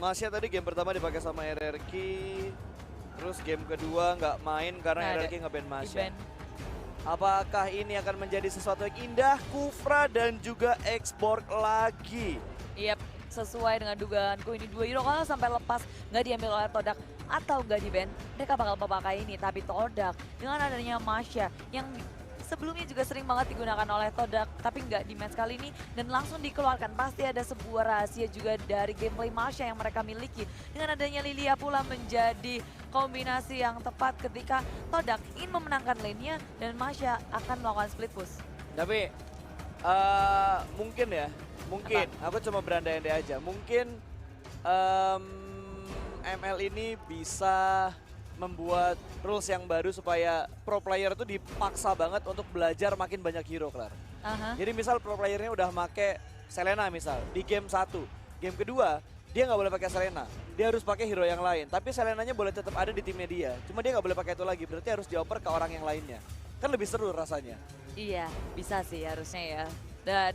Masya tadi game pertama dipakai sama RRQ, terus game kedua nggak main karena Nggak ada. RRQ nge-ban Masya. Di-ban. Apakah ini akan menjadi sesuatu yang indah? Kufra dan juga Xborg lagi. Iya, sesuai dengan dugaanku ini 2 hero kalau sampai lepas nggak diambil oleh Todak atau nggak di-ban, mereka bakal memakai ini. Tapi Todak dengan adanya Masya yang sebelumnya juga sering banget digunakan oleh Todak, tapi nggak di match kali ini dan langsung dikeluarkan. Pasti ada sebuah rahasia juga dari gameplay Masya yang mereka miliki. Dengan adanya Lilia pula menjadi kombinasi yang tepat ketika Todak ingin memenangkan lane-nya dan Masya akan melakukan split push. Tapi mungkin ya, mungkin aku cuma berandai-andai aja. Mungkin ML ini bisa membuat rules yang baru supaya pro player tuh dipaksa banget untuk belajar makin banyak hero, Klar. Jadi misal pro playernya udah make Selena misal di game 1, game kedua dia nggak boleh pakai Selena, dia harus pakai hero yang lain. Tapi Selenanya boleh tetap ada di timnya dia, cuma dia nggak boleh pakai itu lagi. Berarti harus dioper ke orang yang lainnya. Kan lebih seru rasanya. Iya, bisa sih harusnya ya. Dan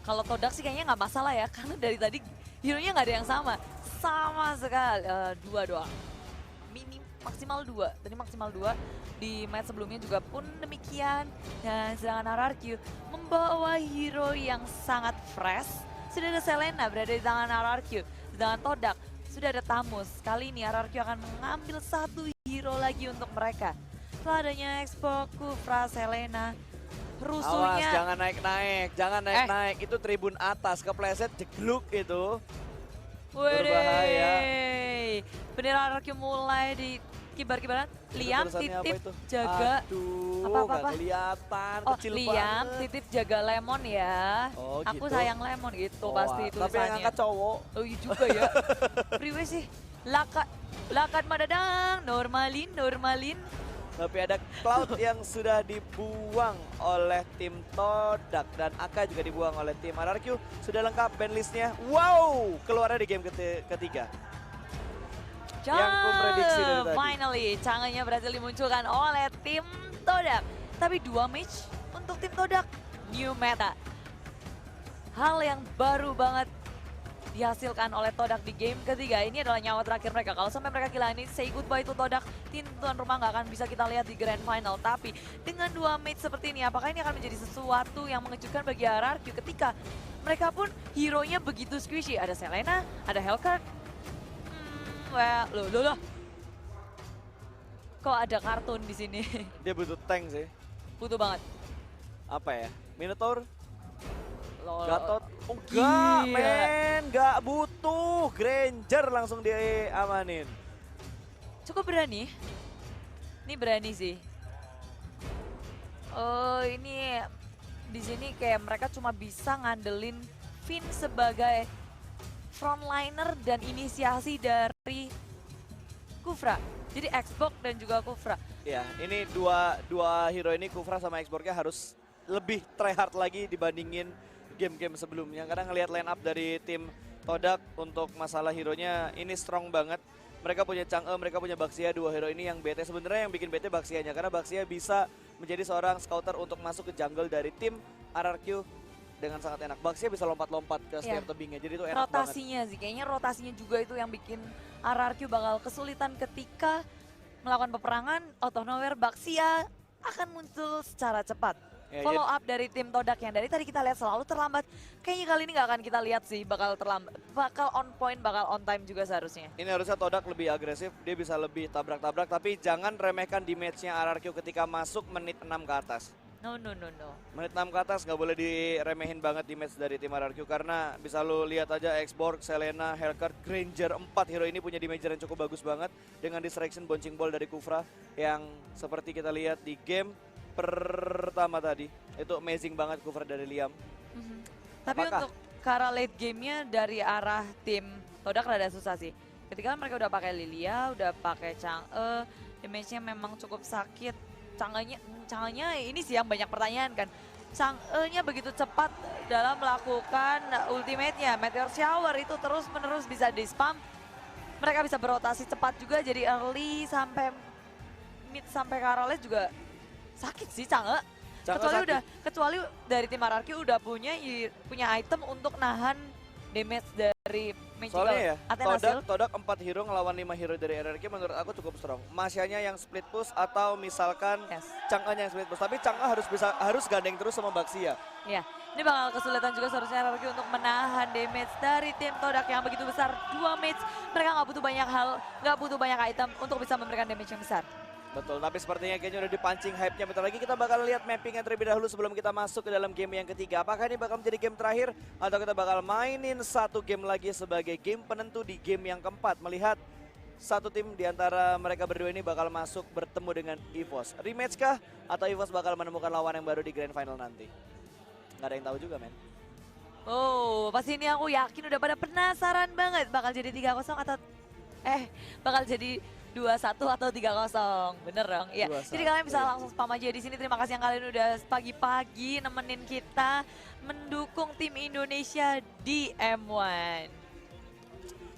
kalau Todak sih kayaknya nggak masalah ya, karena dari tadi hero-nya nggak ada yang sama. Sama sekali, 2 doang. Maksimal 2, tadi maksimal 2. Di match sebelumnya juga pun demikian. Dan sedangkan RRQ membawa hero yang sangat fresh. Sudah ada Selena berada di tangan RRQ. Sedangkan Todak sudah ada Tamus. Kali ini RRQ akan mengambil 1 hero lagi untuk mereka. Setelah adanya Xbox, Kufra, Selena, rusuhnya. Awas, jangan naik-naik, jangan naik-naik. Itu tribun atas, kepleset jegluk itu. Berbahaya. Bendera RRQ mulai di kibar-kibaran. Liam titip jaga. Aduh, apa-apa. nggak kelihatan, Oh, kecil Liam banget. titip jaga lemon ya. Oh, Aku gitu. sayang lemon gitu pasti Tapi yang tulisannya. angkat cowok. Oh iya juga ya. Priwe sih. Lakat madadang, normalin. Tapi ada Cloud yang sudah dibuang oleh tim Todak dan Aka juga dibuang oleh tim RRQ. Sudah lengkap band listnya. Wow, keluarnya di game ketiga. Yang aku prediksi dari tadi. Finally, Chang'e-nya berhasil dimunculkan oleh tim Todak. Tapi 2 match untuk tim Todak. New meta. Hal yang baru banget dihasilkan oleh Todak di game ketiga. Ini adalah nyawa terakhir mereka. Kalau sampai mereka kehilangan ini, say goodbye to Todak. Tim tuan rumah nggak akan bisa kita lihat di grand final. Tapi dengan 2 match seperti ini, apakah ini akan menjadi sesuatu yang mengejutkan bagi RRQ ketika mereka pun hero-nya begitu squishy. Ada Selena, ada Hellcurt. Loh. Kok ada kartun di sini? Dia butuh tank sih. Butuh banget. Apa ya? Minotaur? Lol. Gatot? Oh, Gila. enggak, men. Enggak butuh. Granger langsung diamanin. Cukup berani. Ini berani sih. Oh, ini di sini kayak mereka cuma bisa ngandelin Finn sebagai frontliner dan inisiasi dari Kufra. Jadi Xbox dan juga Kufra. Ya, ini dua hero ini Kufra sama Xborgnya harus lebih tryhard lagi dibandingin game-game sebelumnya. Karena ngelihat line up dari tim Todak untuk masalah hero-nya ini strong banget. Mereka punya Chang'e, mereka punya Baxia, 2 hero ini yang bete. Sebenarnya yang bikin bete Baxianya karena Baxia bisa menjadi seorang scouter untuk masuk ke jungle dari tim RRQ dengan sangat enak. Baxia bisa lompat-lompat ke setiap tebingnya, jadi itu enak rotasinya banget. sih, kayaknya rotasinya juga itu yang bikin RRQ bakal kesulitan ketika melakukan peperangan. Out of nowhere Baxia akan muncul secara cepat. Ya, Follow up dari tim Todak yang dari tadi kita lihat selalu terlambat. Kayaknya kali ini nggak akan kita lihat sih bakal terlambat, bakal on point, bakal on time juga seharusnya. Ini harusnya Todak lebih agresif, dia bisa lebih tabrak-tabrak, tapi jangan remehkan damage-nya RRQ ketika masuk menit 6 ke atas. No. Menit 6 ke atas nggak boleh diremehin banget damage dari tim RRQ karena bisa lo lihat aja Xborg, Selena, Hellcurt, Granger, 4 hero ini punya damage yang cukup bagus banget dengan distraction bouncing ball dari Kufra yang seperti kita lihat di game pertama tadi. Itu amazing banget Kufra dari Liam. Tapi untuk ke arah late game-nya dari arah tim Todak rada susah sih. Ketika mereka udah pakai Lilia, udah pakai Chang'e, damage-nya memang cukup sakit. Chang'e-nya ini sih yang banyak pertanyaan kan. Chang'e-nya begitu cepat dalam melakukan ultimate-nya. Meteor Shower itu terus-menerus bisa di-spam. Mereka bisa berotasi cepat juga, jadi early sampai mid sampai ke arah late juga sakit sih Chang'e. Kecuali dari tim RRQ udah punya item untuk nahan damage dari Magical Soalnya ya, Athena Shield. Todak 4 hero ngelawan 5 hero dari RRQ menurut aku cukup strong. Masyanya yang split push atau misalkan Yes. Chang'e yang split push. Tapi Chang'e harus gandeng terus sama Baxia. Ya, ini bakal kesulitan juga seharusnya RRQ untuk menahan damage dari tim Todak yang begitu besar. 2 match, mereka nggak butuh banyak hal, nggak butuh banyak item untuk bisa memberikan damage yang besar. Betul, tapi sepertinya kayaknya udah dipancing hype-nya. Bentar lagi kita bakal lihat mappingnya terlebih dahulu sebelum kita masuk ke dalam game yang ketiga. Apakah ini bakal menjadi game terakhir atau kita bakal mainin satu game lagi sebagai game penentu di game yang keempat. Melihat satu tim di antara mereka berdua ini bakal masuk bertemu dengan EVOS. Rematch kah atau EVOS bakal menemukan lawan yang baru di grand final nanti? Nggak ada yang tahu juga, men. Oh, pasti ini aku yakin udah pada penasaran banget bakal jadi 3-0 atau bakal jadi 2-1 atau 3-0. Bener dong? Iya. 2-1, Jadi kalian bisa iya. langsung spam aja di sini. Terima kasih yang kalian udah pagi-pagi nemenin kita mendukung tim Indonesia di M1.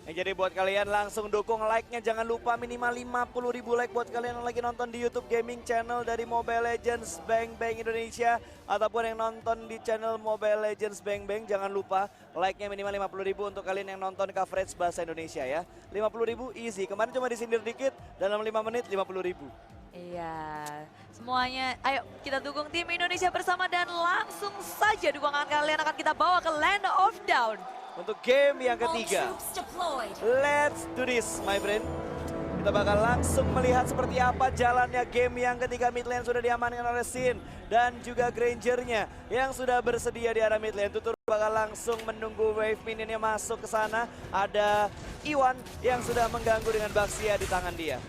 Jadi buat kalian langsung dukung like-nya, jangan lupa minimal 50.000 like buat kalian yang lagi nonton di YouTube gaming channel dari Mobile Legends Bang Bang Indonesia ataupun yang nonton di channel Mobile Legends Bang Bang, jangan lupa like-nya minimal 50.000 untuk kalian yang nonton coverage bahasa Indonesia ya. 50.000 easy, kemarin cuma disindir dikit, dalam 5 menit 50.000. Iya, semuanya ayo kita dukung tim Indonesia bersama dan langsung saja dukungan kalian akan kita bawa ke Land of Down. Untuk game yang ketiga, let's do this my friend. Kita bakal langsung melihat seperti apa jalannya game yang ketiga. Mid lane sudah diamankan oleh Sin dan juga Grangernya yang sudah bersedia di arah mid lane. Tutur bakal langsung menunggu wave minionnya masuk ke sana. Ada Iwan yang sudah mengganggu dengan Baxia di tangan dia.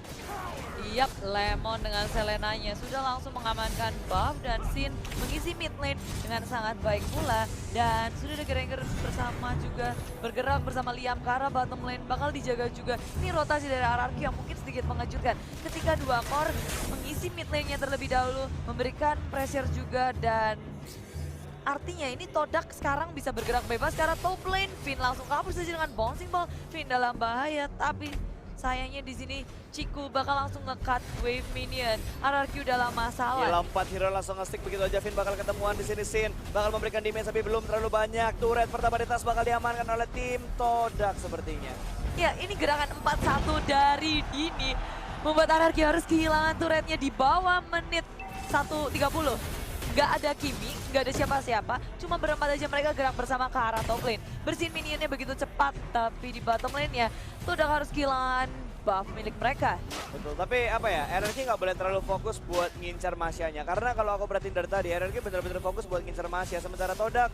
Yap, Lemon dengan Selenanya sudah langsung mengamankan buff dan Sin mengisi mid lane dengan sangat baik pula. Dan sudah ada Granger bersama juga bergerak bersama Liam ke arah bottom lane, bakal dijaga juga. Ini rotasi dari RRQ yang mungkin sedikit mengejutkan. Ketika dua core mengisi mid lane-nya terlebih dahulu, memberikan pressure juga dan artinya ini Todak sekarang bisa bergerak bebas karena top lane. Finn langsung kabur saja dengan bouncing ball. Finn dalam bahaya tapi sayangnya di sini Ciku bakal langsung nge-cut wave minion. RRQ dalam masalah. Gila 4 hero langsung nge-stick begitu aja. Finn bakal ketemuan di sini. Sin bakal memberikan damage tapi belum terlalu banyak. Turret pertama di atas bakal diamankan oleh tim Todak sepertinya. Ya, ini gerakan 4-1 dari Dini membuat RRQ harus kehilangan turretnya di bawah menit 1:30. Gak ada Kimi, gak ada siapa-siapa, cuma berempat aja mereka gerak bersama ke arah top lane. Bersihin minionnya begitu cepat, tapi di bottom lane-nya Todak harus kehilangan buff milik mereka. Betul, tapi apa ya, RRQ nggak boleh terlalu fokus buat ngincar Masyanya. Karena kalau aku perhatiin dari tadi, RRQ benar-benar fokus buat ngincar Masya. Sementara Todak,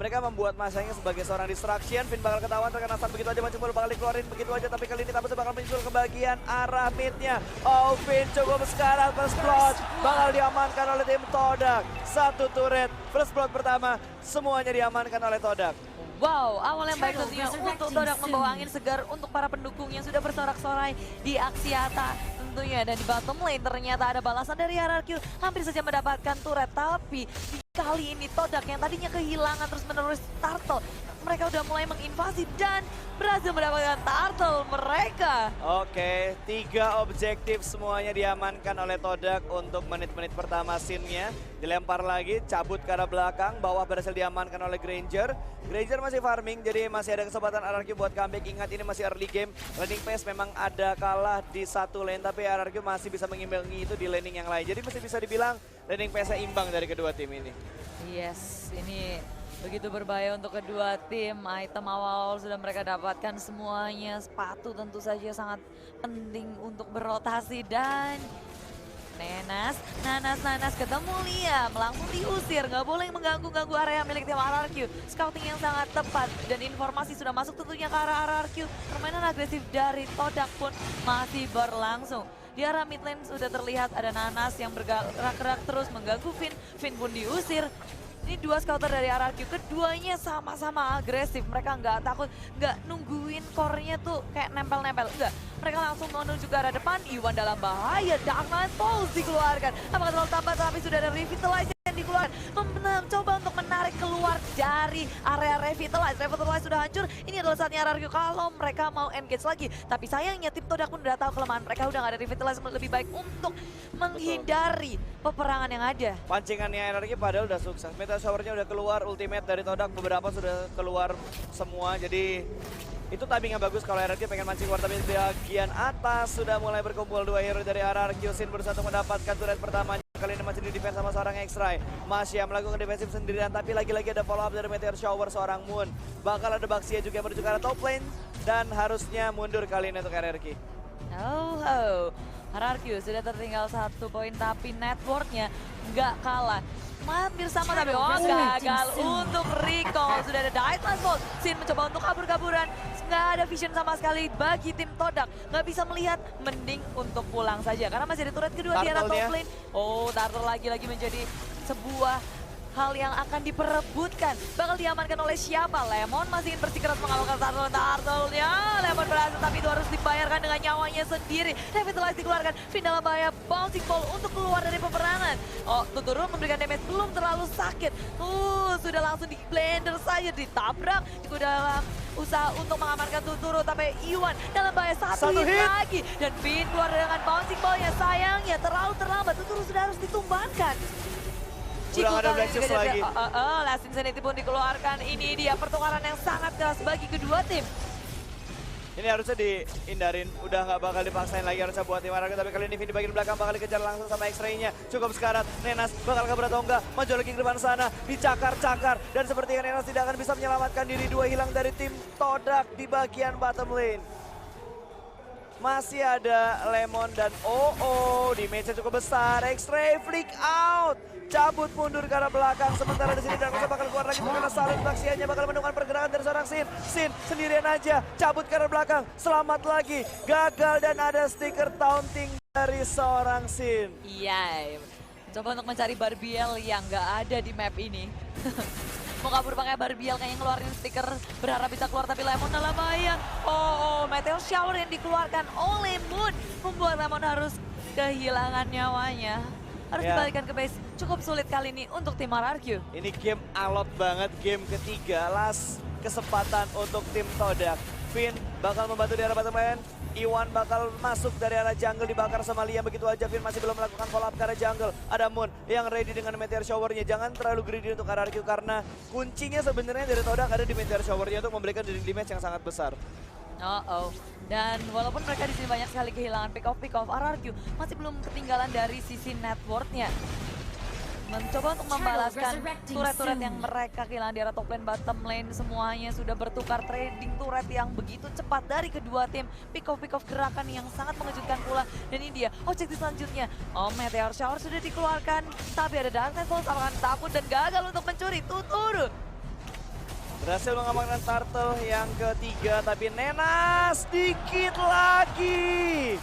mereka membuat Masyanya sebagai seorang distraction. Finn bakal ketahuan terkena stun begitu aja, mancung bola bakal dikeluarin begitu aja. Tapi kali ini Tabus bakal menyusul ke bagian arah midnya. Oh, Finn cukup sekarang, first blood bakal diamankan oleh tim Todak. Satu turret, first blood pertama, semuanya diamankan oleh Todak. Wow, awal yang baik tentunya untuk Todak membawa angin segar untuk para pendukung yang sudah bersorak-sorai di Axiata tentunya. Dan di bottom lane ternyata ada balasan dari RRQ, hampir saja mendapatkan turret. Tapi kali ini Todak yang tadinya kehilangan terus-menerus turtle, mereka udah mulai menginvasi dan berhasil mendapatkan turtle mereka. Oke, 3 objektif semuanya diamankan oleh Todak untuk menit-menit pertama scene-nya. Dilempar lagi, cabut ke arah belakang, bawah berhasil diamankan oleh Granger. Granger masih farming, jadi masih ada kesempatan RRQ buat comeback. Ingat ini masih early game, laning pace memang ada kalah di satu lane, tapi RRQ masih bisa mengimbangi itu di laning yang lain. Jadi masih bisa dibilang laning pace-nya imbang dari kedua tim ini. Yes, ini begitu berbahaya untuk kedua tim. Item awal sudah mereka dapatkan semuanya. Sepatu tentu saja sangat penting untuk berotasi dan Nanas ketemu Liam, langsung diusir, nggak boleh mengganggu area milik tim RRQ. Scouting yang sangat tepat dan informasi sudah masuk tentunya ke arah RRQ. Permainan agresif dari Todak pun masih berlangsung. Di arah mid lane sudah terlihat ada Nanas yang bergerak-gerak terus mengganggu Finn. Finn pun diusir. Ini dua scouter dari RRQ, keduanya sama-sama agresif. Mereka nggak takut, nggak nungguin core-nya tuh kayak nempel-nempel. Enggak, mereka langsung menuju ke arah depan. Iwan dalam bahaya, Dark Knight Pulse dikeluarkan. Apakah terlalu tambah tapi sudah ada revitalization yang dikeluarkan. Mencoba untuk menarik keluar dari area Revitalize. Revitalize sudah hancur, ini adalah saatnya RRQ kalau mereka mau engage lagi. Tapi sayangnya tim Todak pun udah tahu kelemahan mereka, udah gak ada Revitalize, lebih baik untuk menghindari peperangan yang ada. Pancingannya energi padahal udah sukses. Meteor Shower-nya udah keluar, ultimate dari Todak beberapa sudah keluar semua. Jadi itu timing yang bagus kalau RRQ pengen mancing keluar, tapi di bagian atas sudah mulai berkumpul dua hero dari RRQ. Sin berusaha untuk mendapatkan turret pertamanya. Kali ini masih di defense sama seorang X-Ray. Masih yang melakukan defensif sendirian, tapi lagi-lagi ada follow up dari Meteor Shower seorang Moon. Bakal ada Baxia juga menuju ke arah top lane dan harusnya mundur kali ini untuk RRQ. Oh, RRQ sudah tertinggal 1 poin tapi networknya nggak kalah. Hampir sama tapi gagal untuk recall. Sudah ada Dive Bolt. Sin mencoba untuk kabur-kaburan. Nggak ada vision sama sekali bagi tim Todak. Nggak bisa melihat, mending untuk pulang saja. Karena masih ada turret kedua di arah top lane. Oh, Turtle lagi-lagi menjadi sebuah hal yang akan diperebutkan. Bakal diamankan oleh siapa? Lemon masih ingin bersikeras mengamankan Turtle-nya. Lemon berhasil tapi itu harus dibayarkan dengan nyawanya sendiri. Revitalize dikeluarkan. Fin dalam bahaya, bouncing ball untuk keluar dari peperangan. Oh, Tuturu memberikan damage belum terlalu sakit. Sudah langsung di blender saja, ditabrak. Juga dalam usaha untuk mengamankan Tuturu, tapi Iwan dalam bahaya satu hit lagi. Dan Fin keluar dengan bouncing ball-nya. Sayangnya terlalu terlambat, Tuturu sudah harus ditumbangkan. Udah ada Black Shoes lagi. Last Insanity pun dikeluarkan. Ini dia pertukaran yang sangat keras bagi kedua tim. Ini harusnya dihindarin, udah nggak bakal dipaksain lagi harusnya buat tim RRQ, tapi kali ini Vin di bagian belakang bakal dikejar langsung sama X-Ray-nya. Cukup sekarat, Nenas bakal kabur atau enggak, maju lagi ke depan sana, dicakar-cakar, dan sepertinya Nenas tidak akan bisa menyelamatkan diri. Dua hilang dari tim Todak di bagian bottom lane. Masih ada Lemon dan damage-nya cukup besar. X-Ray flick out, cabut mundur ke arah belakang. Sementara di sini Dark bakal keluar lagi karena salib Baxianya bakal menemukan pergerakan dari seorang Sin. Sin sendirian aja, cabut ke arah belakang, selamat lagi, gagal dan ada stiker taunting dari seorang Sin. Iya, coba untuk mencari Barbiel yang nggak ada di map ini. Mau kabur pakai Barbiel, kayaknya ngeluarin stiker berharap bisa keluar, tapi Lemon dalam bahaya. Meteor Shower yang dikeluarkan oleh Moon membuat Lemon harus kehilangan nyawanya. Harus dibalikan ke base, cukup sulit kali ini untuk tim RRQ. Ini game alot banget, game ketiga, last kesempatan untuk tim Todak. Finn bakal membantu di arah bottom lane. Iwan bakal masuk dari arah jungle, dibakar sama Liam begitu aja. Finn masih belum melakukan follow up ke arah jungle. Ada Moon yang ready dengan Meteor Shower-nya. Jangan terlalu greedy untuk RRQ karena kuncinya sebenarnya dari Todak ada di Meteor Shower-nya untuk memberikan damage yang sangat besar. Dan walaupun mereka di sini banyak sekali kehilangan pick off, RRQ masih belum ketinggalan dari sisi network-nya. Mencoba untuk membalaskan turret-turret yang mereka kehilangan di arah top lane, bottom lane, semuanya sudah bertukar trading turret yang begitu cepat dari kedua tim. Pick off gerakan yang sangat mengejutkan pula. Dan ini dia objektif selanjutnya. Meteor Shower sudah dikeluarkan, tapi ada Darkness Falls akan takut dan gagal untuk mencuri Tuturu. Berhasil mengamankan Turtle yang ketiga, tapi Nenas dikit lagi.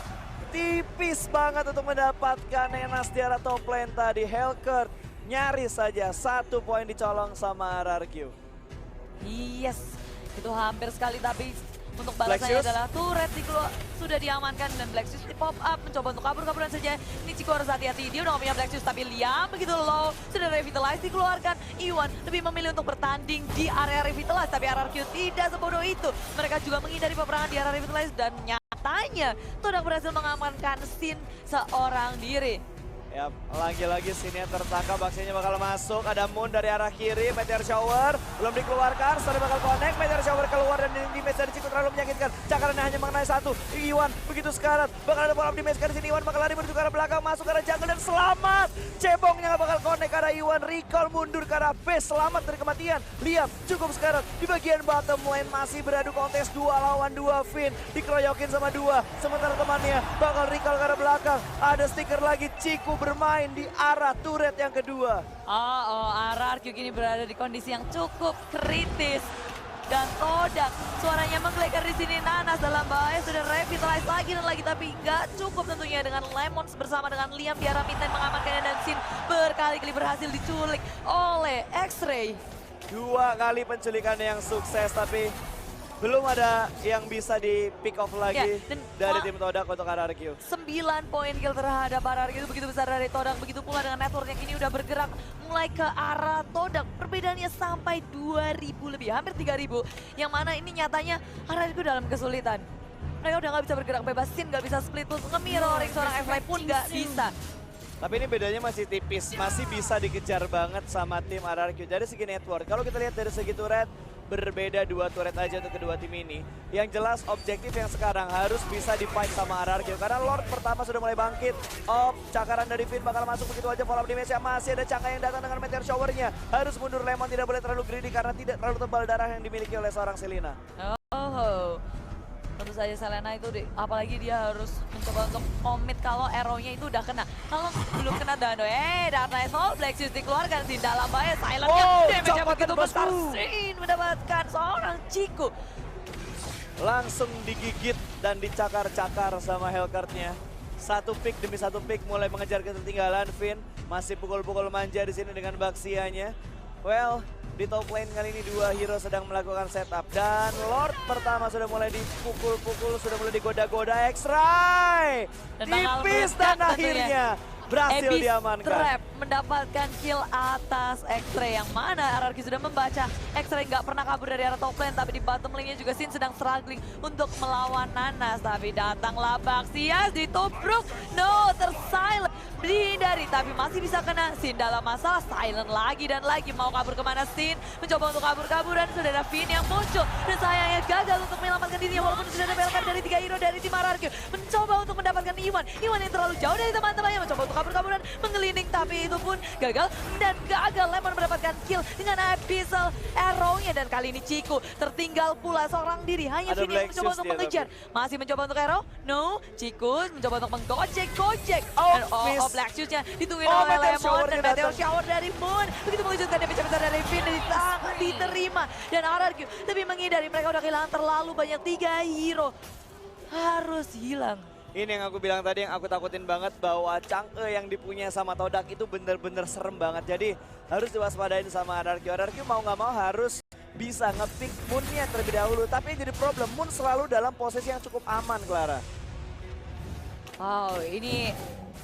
Tipis banget untuk mendapatkan Nenas di arah top lane tadi. Hellcurt nyaris saja 1 poin dicolong sama RRQ. Yes, itu hampir sekali, tapi untuk balasannya adalah turret sudah diamankan dan Black Shoes di pop up mencoba untuk kabur-kaburan saja. Ini Chico harus hati-hati, dia udah gak punya Black Shoes, tapi Liam begitu low, sudah Revitalize dikeluarkan. Iwan lebih memilih untuk bertanding di area Revitalize, tapi RRQ tidak sebodoh itu. Mereka juga menghindari peperangan di area Revitalize dan nyatanya Todak berhasil mengamankan Sin seorang diri. Ya, lagi-lagi Sinnya tertangkap, Baxianya bakal masuk. Ada Moon dari arah kiri, Meteor Shower belum dikeluarkan, Story bakal connect, Meteor Shower keluar dan damage dari Chico terlalu menyakitkan. Cakarannya hanya mengenai 1. Iwan begitu sekarat, bakal ada follow up damage dari sini. Iwan bakal lari menuju ke arah belakang, masuk ke arah jungle dan selamat. Cebongnya gak bakal connect ke arah Iwan, recall mundur ke arah base, selamat dari kematian. Liam cukup sekarat di bagian bottom lane, masih beradu kontes 2 lawan 2. Finn dikeroyokin sama 2, sementara temannya bakal recall ke arah belakang. Ada stiker lagi, Chico bermain di arah turret yang kedua. RRQ kini berada di kondisi yang cukup kritis. Dan Todak suaranya menggelegar di sini. Nanas dalam bahaya, sudah Revitalize lagi dan lagi, tapi nggak cukup tentunya dengan Lemons bersama dengan Liam di arah mid lane mengamankannya, dan Sin berkali-kali berhasil diculik oleh X-Ray. 2 kali penculikan yang sukses, tapi belum ada yang bisa di pick off lagi dan dari tim Todak untuk RRQ. 9 poin kill terhadap RRQ itu begitu besar dari Todak. Begitu pula dengan network yang ini udah bergerak mulai ke arah Todak. Perbedaannya sampai 2000 lebih, hampir 3000. Yang mana ini nyatanya RRQ dalam kesulitan. Mereka udah nggak bisa bergerak bebas, Sin nggak bisa split push, nge-mirroring seorang F-Fly pun nggak bisa. Tapi ini bedanya masih tipis, masih bisa dikejar banget sama tim RRQ. Dari segi network, kalau kita lihat dari segi turret, berbeda 2 turret aja untuk kedua tim ini. Yang jelas objektif yang sekarang harus bisa di-fight sama RRQ. Karena Lord pertama sudah mulai bangkit. Cakaran dari Finn bakal masuk begitu aja. Follow up damage-nya masih ada Chang'e yang datang dengan meteor shower-nya. Harus mundur, Lemon tidak boleh terlalu greedy karena tidak terlalu tebal darah yang dimiliki oleh seorang Selena. Oh, tentu saja Selena itu apalagi dia harus mencoba untuk komit kalau arrow-nya itu udah kena. Kalau belum kena Dano, Dark Knight Soul, Black Shoes dikeluarkan di dalam bahaya. Silent-nya damage-nya begitu besar. Sin mendapatkan seorang Chico. Langsung digigit dan dicakar-cakar sama Hellcurt-nya. Satu pick demi satu pick mulai mengejar ketertinggalan. Finn masih pukul-pukul manja di sini dengan Baxianya. Well, di top lane kali ini 2 hero sedang melakukan setup. Dan Lord pertama sudah mulai dipukul-pukul, sudah mulai digoda-goda. X-Ray! Tipis dan akhirnya berhasil Abyss diamankan. Trap mendapatkan kill atas X-Ray yang mana RRQ sudah membaca. X-Ray nggak pernah kabur dari arah top lane, tapi di bottom lane-nya juga Sin sedang struggling untuk melawan Nanas. Tapi datanglah Baxias ditubruk, no, tersilent, dihindari, tapi masih bisa kena. Sin dalam masalah, silent lagi dan lagi. Mau kabur kemana Sin? Mencoba untuk kabur-kaburan, sudah ada Finn yang muncul. Dan sayangnya gagal untuk menyelamatkan dirinya walaupun sudah ada welcome dari 3 hero dari tim RRQ. Mencoba untuk mendapatkan Iwan yang terlalu jauh dari teman-temannya. Mencoba untuk kabur-kaburan, mengelinding, tapi itu pun gagal. Dan gagal, Lemon mendapatkan kill dengan Abyssal arrow-nya. Dan kali ini Chico tertinggal pula seorang diri. Hanya Finn yang mencoba untuk mengejar. Masih mencoba untuk arrow? No, Chico mencoba untuk menggojek-gojek. Black Shoes-nya ditungguin oleh Lemon dan meteor shower dari Moon. Begitu mengejutkan damage besar dari Finn diterima. Dan RRQ lebih menghindari, mereka udah kehilangan terlalu banyak. 3 hero harus hilang. Ini yang aku bilang tadi, yang aku takutin banget, bahwa Chang'e yang dipunya sama Todak itu bener-bener serem banget. Jadi harus diwaspadain sama RRQ. RRQ mau nggak mau harus bisa nge-pick Moon-nya terlebih dahulu. Tapi yang jadi problem, Moon selalu dalam posisi yang cukup aman, Clara. Wow, ini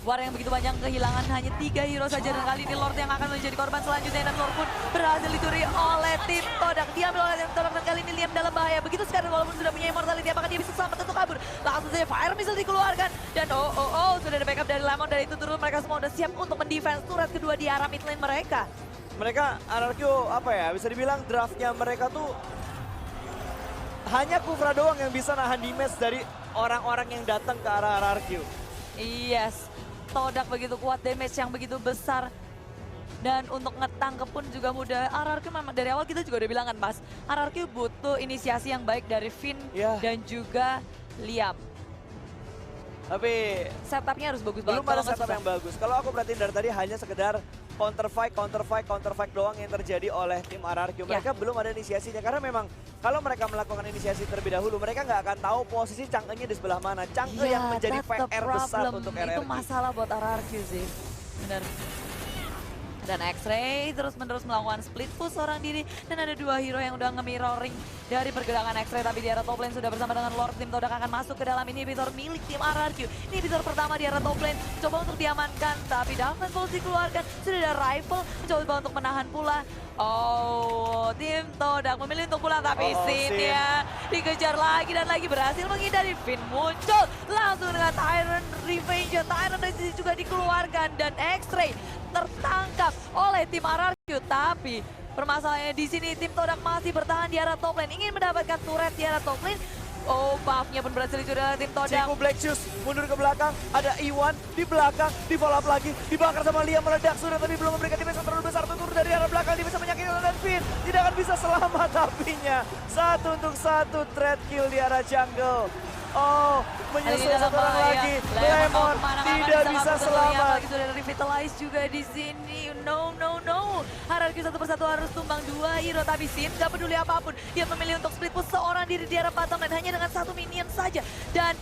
war yang begitu banyak, kehilangan hanya 3 hero saja. Dan kali ini Lord yang akan menjadi korban selanjutnya. Dan Lord pun berhasil dicuri oleh tim Todak. Diambil oleh tim Todak dan kali ini Liam dalam bahaya. Begitu sekarang walaupun sudah punya immortality, apakah dia bisa selamat untuk kabur? Langsung saja Fire Missile dikeluarkan. Dan sudah ada backup dari Lemon. Dan itu turun, mereka semua udah siap untuk mendefense turret kedua di arah mid lane mereka. Mereka RRQ apa ya, bisa dibilang draftnya mereka tuh hanya Kufra doang yang bisa nahan damage dari orang-orang yang datang ke arah RRQ. Yes, Todak begitu kuat, damage yang begitu besar. Dan untuk ngetangkep pun juga mudah. RRQ memang dari awal kita juga udah bilang kan Mas, RRQ butuh inisiasi yang baik dari Finn dan juga Liam. Tapi setupnya harus bagus banget. Belum ada setup yang bagus. Kalau aku perhatiin dari tadi hanya sekedar counter fight doang yang terjadi oleh tim RRQ. Mereka belum ada inisiasinya karena memang kalau mereka melakukan inisiasi terlebih dahulu, mereka nggak akan tahu posisi Chang'e-nya di sebelah mana. Chang'e yang menjadi PR besar untuk RRQ. Itu masalah buat RRQ sih. Bener. Dan X-Ray terus-menerus melakukan split push seorang diri. Dan ada 2 hero yang udah nge-mirroring dari pergerakan X-Ray. Tapi di arah top lane sudah bersama dengan Lord. Tim Todak akan masuk ke dalam inhibitor milik tim RRQ. Inhibitor pertama di arah top lane. Coba untuk diamankan. Tapi Darkness Pulse dikeluarkan. Sudah ada rifle. Mencoba untuk menahan pula. Tim Todak memilih untuk pulang. Tapi Sin ya dikejar lagi dan lagi, berhasil menghindari. Finn muncul langsung dengan Tyrant Revenge. Tyrant juga dikeluarkan. Dan X-Ray tertangkap oleh tim RRQ, tapi permasalahannya di sini tim Todak masih bertahan di arah top lane, ingin mendapatkan turret di arah top lane. Buff-nya pun berhasil dicuri oleh tim Todak. Chico Black Shoes mundur ke belakang, ada Iwan di belakang, di follow up lagi, dibakar sama Liam, meledak sudah tapi belum memberikan damage yang terlalu besar. Tutur dari arah belakang, dia bisa menyakiti dan Finn tidak akan bisa selamat tapinya. 1 untuk 1 threat kill di arah jungle. Menyusul satu orang lagi. Lemon tidak bisa selamat. Lagi sudah ada revitalize juga di sini. No. RRQ satu persatu harus tumbang 2 hero, tapi Sin gak peduli apapun. Dia memilih untuk split push seorang diri di arah bottom lane hanya dengan 1 minion saja. Dan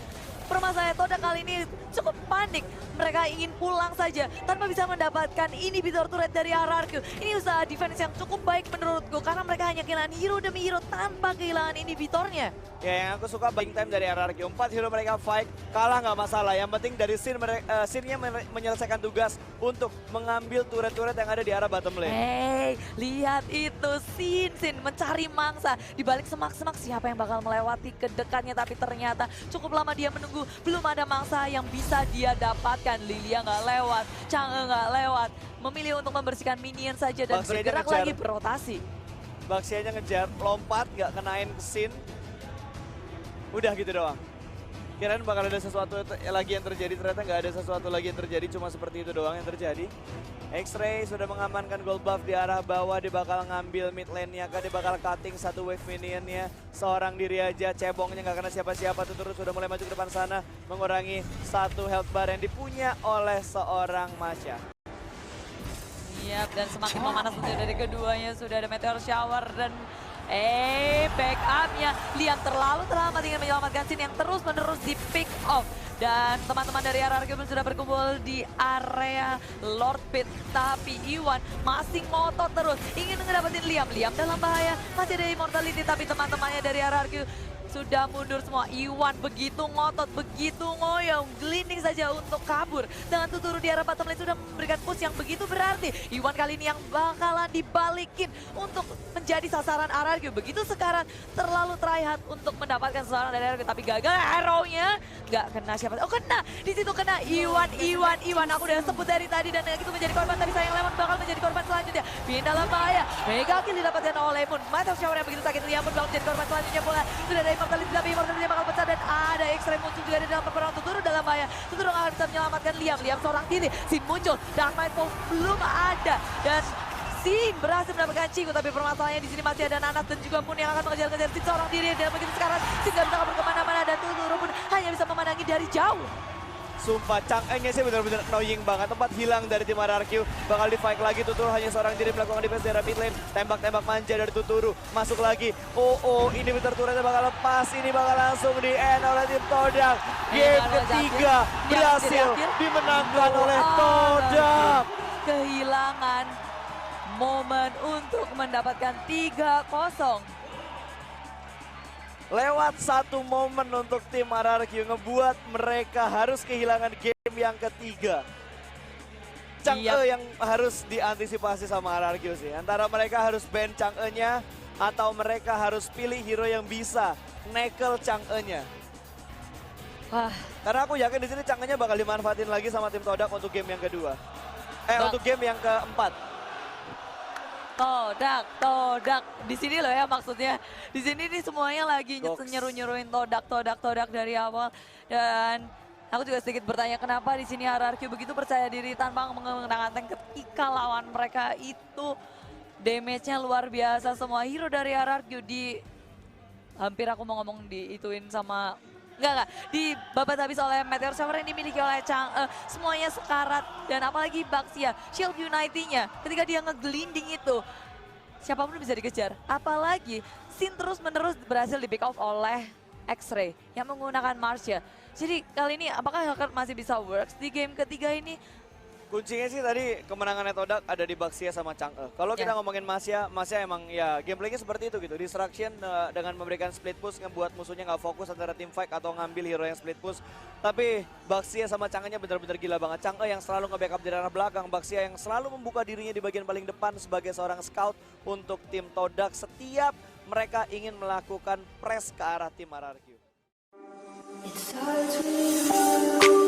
permasalahan Todak kali ini cukup panik. Mereka ingin pulang saja tanpa bisa mendapatkan inhibitor turret dari RRQ. Ini usaha defense yang cukup baik menurutku karena mereka hanya kehilangan hero demi hero tanpa kehilangan inhibitornya. Ya, yang aku suka buying time dari RRQ. 4 hero mereka fight, kalah nggak masalah. Yang penting dari scene-nya menyelesaikan tugas untuk mengambil turret-turret yang ada di arah bottom lane. Hey, lihat itu Sin mencari mangsa. Di balik semak-semak siapa yang bakal melewati ke dekatnya, tapi ternyata cukup lama dia menunggu. Belum ada mangsa yang bisa dia dapatkan. Lilia nggak lewat, Chang'e nggak lewat. Memilih untuk membersihkan minion saja dan Baxia bergerak ngejar. lagi berotasi. Baxianya ngejar, lompat, nggak kenain Sin. Udah gitu doang. Kirain bakal ada sesuatu lagi yang terjadi, ternyata nggak ada sesuatu lagi yang terjadi, cuma seperti itu doang yang terjadi. X-Ray sudah mengamankan gold buff di arah bawah, dia bakal ngambil mid lane-nya kah, dia bakal cutting satu wave minion-nya. Seorang diri aja, cebongnya nggak kena siapa-siapa, Tuturu sudah mulai maju ke depan sana, mengurangi satu health bar yang dipunya oleh seorang Masya. Yap, dan semakin memanas tentunya dari keduanya. Sudah ada meteor shower dan backupnya Liam terlalu terlambat ingin menyelamatkan Sin yang terus-menerus di pick off. Dan teman-teman dari RRQ pun sudah berkumpul di area Lord Pit. Tapi Iwan masih ngotot terus, ingin ngedapetin Liam. Liam dalam bahaya, masih ada immortality, tapi teman-temannya dari RRQ sudah mundur semua. Iwan begitu ngotot, begitu ngoyong, glinding saja untuk kabur. Dengan Tuturu di arah bottom lane sudah memberikan push yang begitu berarti. Iwan kali ini yang bakalan dibalikin untuk menjadi sasaran RRQ. Begitu sekarang terlalu tryhard untuk mendapatkan sasaran dari RRQ, tapi gagal arrow-nya. Nggak kena siapa? Oh kena, di situ kena Iwan. Aku udah sebut dari tadi dan itu menjadi korban, tapi sayang Lemon bakal menjadi korban selanjutnya. Bin dalam bahaya, mega kill didapatkan oleh Moon. Meteor shower yang begitu sakit, Liam pun bakal menjadi korban selanjutnya pula. Sudah ada immortality, tapi immortality bakal pecah dan ada X-Ray muncul juga di dalam peperangan. Tuturu dalam bahaya, Tuturu nggak bisa menyelamatkan Liam. Liam seorang diri, Sin muncul, Dark Knight belum ada dan Sin berhasil mendapatkan Chico, tapi permasalahannya di sini masih ada Nanas dan juga Moon yang akan mengejar-kejar Sin seorang diri. Dan begitu sekarang Sin nggak bisa kabur kemana-mana dan Tuturu pun hanya bisa memandangi dari jauh. Sumpah, Chang'e-nya sih benar-benar annoying banget. Tempat hilang dari tim RRQ. Bakal di-fight lagi, Tuturu hanya seorang diri melakukan defense dari mid lane. Tembak-tembak manja dari Tuturu. Masuk lagi. Ini Winter turretnya bakal lepas. Ini bakal langsung di-end oleh tim Todak. Game ketiga berhasil dimenangkan oleh Todak. Kehilangan momen untuk mendapatkan 3-0. Lewat satu momen untuk tim RRQ ngebuat mereka harus kehilangan game yang ketiga. Chang'e yang harus diantisipasi sama RRQ sih. Antara mereka harus ban Chang'e-nya atau mereka harus pilih hero yang bisa nekel Chang'e-nya. Wah, Karena aku yakin di sini Chang'e-nya bakal dimanfaatin lagi sama tim Todak untuk game yang kedua. Untuk game yang keempat. Todak. Di sini loh ya maksudnya. Di sini nih semuanya lagi nyeru-nyeruin Todak dari awal. Dan aku juga sedikit bertanya kenapa di sini RRQ begitu percaya diri tanpa menggunakan tank ketika lawan mereka itu damage-nya luar biasa. Semua hero dari RRQ hampir aku mau ngomong diituin sama Enggak. Dibabat habis oleh Meteor Shower yang dimiliki oleh Chang'e. Semuanya sekarat. Dan apalagi Baxia, Shield Unity-nya. Ketika dia ngeglinding itu, siapapun bisa dikejar. Apalagi Sin terus-menerus berhasil di pick off oleh X-Ray yang menggunakan Marsha. Jadi kali ini apakah Hellcat masih bisa works di game ketiga ini? Kuncinya sih tadi kemenangannya Todak ada di Baxia sama Chang'e. Kalau kita ngomongin Masya emang ya gameplaynya seperti itu gitu. Distraction dengan memberikan split push ngebuat musuhnya nggak fokus antara team fight atau ngambil hero yang split push. Tapi Baxia sama Chang'e-nya benar-benar gila banget. Chang'e yang selalu nge-backup di arah belakang. Baxia yang selalu membuka dirinya di bagian paling depan sebagai seorang scout untuk tim Todak setiap mereka ingin melakukan press ke arah tim RRQ. It starts with you.